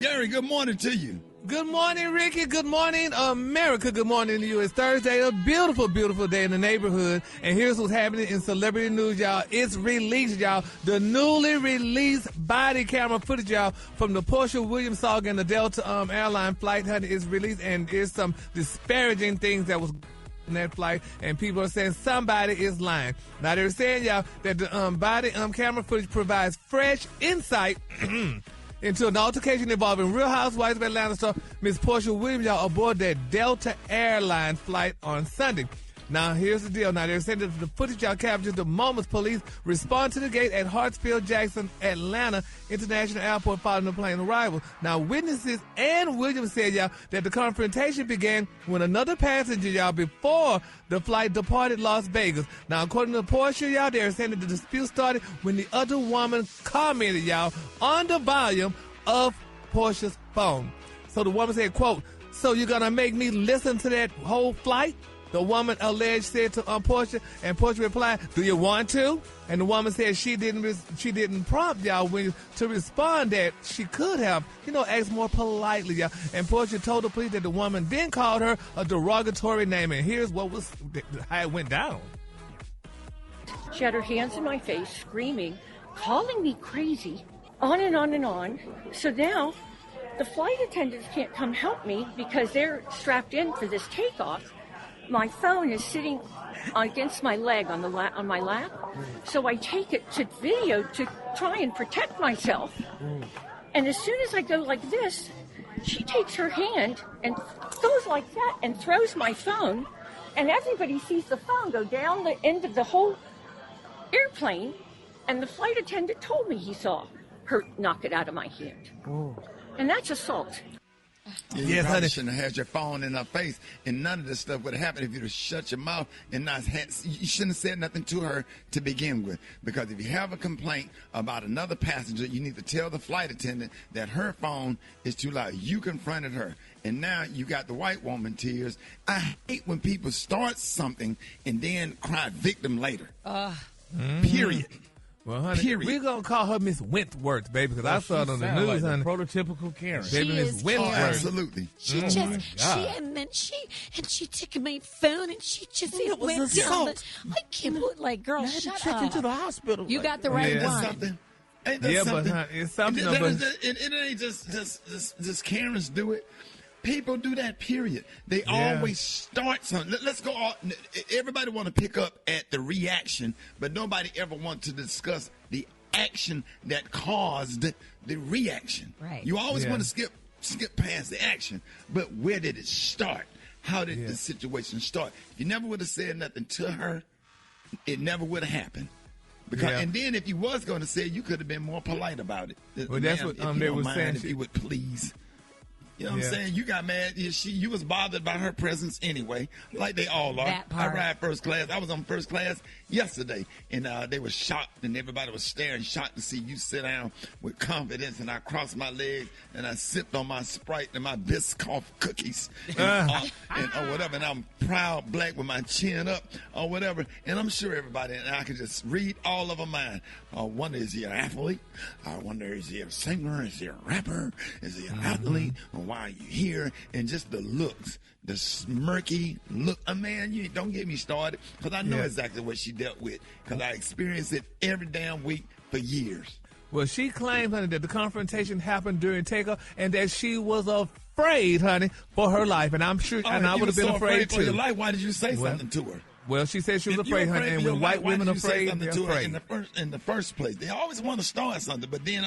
Gary, good morning to you. Good morning, Ricky. Good morning, America. Good morning to you. It's Thursday, a beautiful, beautiful day in the neighborhood. And here's what's happening in celebrity news, y'all. It's released, y'all. The newly released body camera footage, y'all, from the Porsha Williams saga and the Delta airline flight, honey, is released. And there's some disparaging things that was in that flight, and people are saying somebody is lying. Now, they're saying, y'all, that the body camera footage provides fresh insight into an altercation involving Real Housewives of Atlanta star Miss Porsha Williams, y'all, aboard that Delta Airlines flight on Sunday. Now, here's the deal. Now, they're saying that the footage, y'all, captures the moments police respond to the gate at Hartsfield-Jackson Atlanta International Airport following the plane arrival. Now, witnesses and Williams said, y'all, that the confrontation began when another passenger, y'all, before the flight departed Las Vegas. Now, according to Porsha, y'all, they're saying that the dispute started when the other woman commented, y'all, on the volume of Porsha's phone. So the woman said, quote, "So you're going to make me listen to that whole flight?" The woman alleged said to Porsha, and Porsha replied, "Do you want to?" And the woman said she didn't prompt y'all to respond, that she could have, asked more politely, y'all. And Porsha told the police that the woman then called her a derogatory name, and here's how it went down. She had her hands in my face, screaming, calling me crazy, on and on and on. So now the flight attendants can't come help me because they're strapped in for this takeoff. My phone is sitting against my leg on my lap, so I take it to video to try and protect myself. And as soon as I go like this, she takes her hand and goes like that and throws my phone, and everybody sees the phone go down the end of the whole airplane, and the flight attendant told me he saw her knock it out of my hand. And that's assault. You probably shouldn't have had your phone in her face, and none of this stuff would have happened if you'd have shut your mouth and not you shouldn't have said nothing to her to begin with. Because if you have a complaint about another passenger, you need to tell the flight attendant that her phone is too loud. You confronted her, and now you got the white woman tears. I hate when people start something and then cry victim later. Period. Well, honey, we're going to call her Miss Wentworth, baby, because I saw it on the news, honey. Prototypical Karen. Baby, Miss Wentworth. Oh, absolutely. She took my phone and she just went down. I can't believe, like, girl, shut up. Into the hospital. You got the right one. Ain't that something? But it's something. It ain't just Karens do it. People do that, period. They always start something. Let's go on. Everybody want to pick up at the reaction, but nobody ever want to discuss the action that caused the reaction. Right. You always want to skip past the action, but where did it start? How did the situation start? If you never would have said nothing to her, it never would have happened. And then if you was going to say it, you could have been more polite about it. Well, that's what they were saying. If you would please. You know what I'm saying? You got mad. You was bothered by her presence anyway, like they all are. I ride first class. I was on first class yesterday, and they were shocked, and everybody was staring, shocked to see you sit down with confidence. And I crossed my legs, and I sipped on my Sprite and my Biscoff cookies, or whatever. And I'm proud black with my chin up, or whatever. And I'm sure everybody, and I could just read all of them mind. I wonder, is he an athlete? I wonder, is he a singer? Is he a rapper? Is he an athlete? Why are you here? And just the looks, the smirky look. Man, you don't get me started, because I know exactly what she dealt with, because I experienced it every damn week for years. Well, she claimed, honey, that the confrontation happened during takeoff and that she was afraid, honey, for her life. And I'm sure, and I would have been afraid too. For your life, why did you say something to her? Well, she said she was afraid, honey. And when white women are afraid, they're afraid. In the first place, they always want to start something, but then,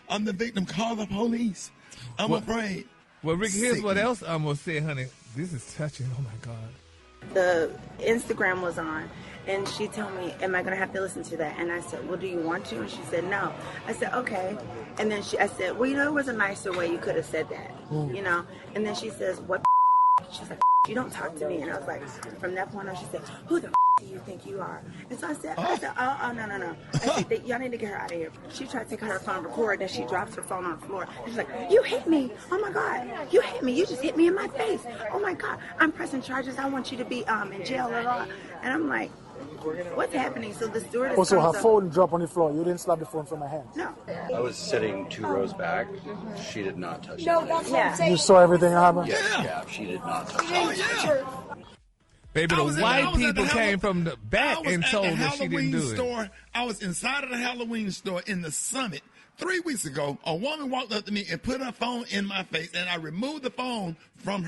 I'm the victim. Call the police. I'm afraid. Well, Ricky, here's what else I'm going to say, honey. This is touching. Oh, my God. The Instagram was on, and she told me, am I going to have to listen to that? And I said, well, do you want to? And she said, no. I said, okay. And then I said, well, there was a nicer way you could have said that, And then she says, what? She's like, you don't talk to me. And I was like, from that point on, she said, who the do you think you are? And so I said, oh, no. I said, y'all need to get her out of here. She tried to take her phone, record, then she drops her phone on the floor. She's like, you hit me. Oh, my God. You hit me. You just hit me in my face. Oh, my God. I'm pressing charges. I want you to be in jail. Blah, blah. And I'm like, what's happening? So the stewardess. Also, her phone dropped on the floor. You didn't slap the phone from her hand. No. I was sitting 2 rows back. She did not touch it. No, that's what I'm saying. You saw everything happen? Yeah, she did not touch it. Baby, the white people came from the back and told her she didn't do it. I was inside of the Halloween store in the Summit 3 weeks ago. A woman walked up to me and put her phone in my face, and I removed the phone from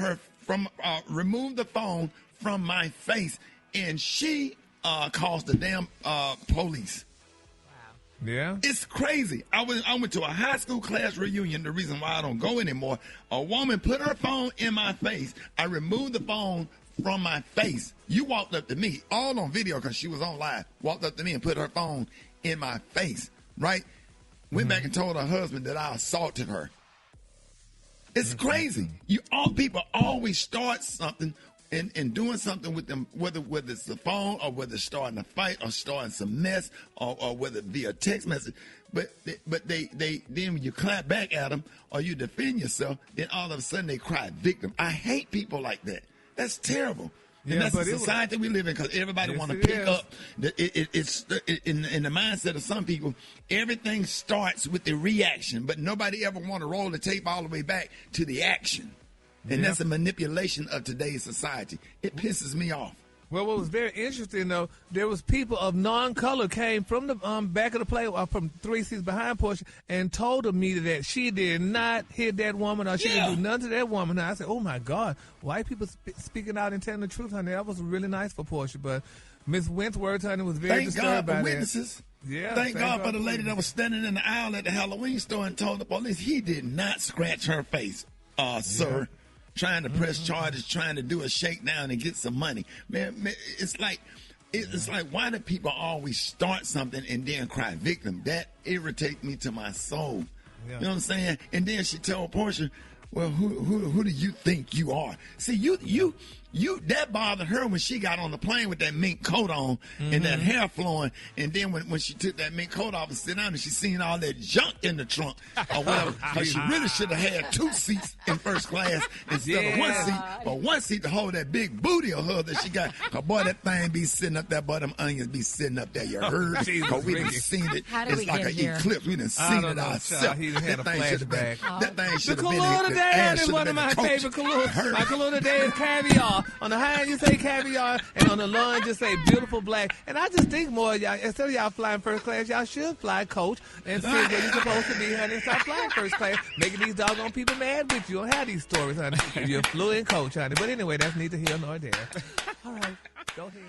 my face, and she calls the damn police. Yeah, it's crazy. I went to a high school class reunion. The reason why I don't go anymore. A woman put her phone in my face. I removed the phone from my face. You walked up to me, all on video because she was on live. Walked up to me and put her phone in my face. Right? Went back and told her husband that I assaulted her. It's crazy. People always start something. And doing something with them, whether it's the phone or whether it's starting a fight or starting some mess or whether it be a text message, but they then when you clap back at them or you defend yourself, then all of a sudden they cry victim. I hate people like that. That's terrible. And that's the society we live in because everybody want to pick up. It's in the mindset of some people, everything starts with the reaction, but nobody ever want to roll the tape all the way back to the action. And that's a manipulation of today's society. It pisses me off. Well, what was very interesting, though, there was people of non-color came from the back of the play, from 3 seats behind Porsha, and told the media that she did not hit that woman or she didn't do nothing to that woman. And I said, oh, my God, white people speaking out and telling the truth, honey. That was really nice for Porsha. But Miss Wentworth, honey, was very disturbed by that. Witnesses. Yeah, Thank God for the lady that was standing in the aisle at the Halloween store and told the police he did not scratch her face, sir. Trying to press charges, trying to do a shakedown and get some money. Man, it's like why do people always start something and then cry victim? That irritates me to my soul. Yeah. You know what I'm saying? And then she told Porsha, well, who do you think you are? See, you that bothered her when she got on the plane with that mink coat on and that hair flowing, and then when she took that mink coat off and sit down and she seen all that junk in the trunk or whatever, because she really should have had 2 seats in first class instead of 1 seat, but 1 seat to hold that big booty of her that she got. Cause boy, that thing be sitting up there, boy, them onions be sitting up there. You heard? Cause we done seen it. It's like an eclipse. We done seen it ourselves. That thing should have been. That thing should have been. The Kaluna Dad is one of my favorite Kaluna. My Kaluna Dad is caviar. On the high end, you say caviar, and on the low end, just say beautiful black. And I just think more of y'all, instead of y'all flying first class, y'all should fly coach and sit where you're supposed to be, honey, and stop flying first class, making these doggone people mad with you. Don't have these stories, honey. You flew in coach, honey. But anyway, that's neither here nor there. All right, go ahead.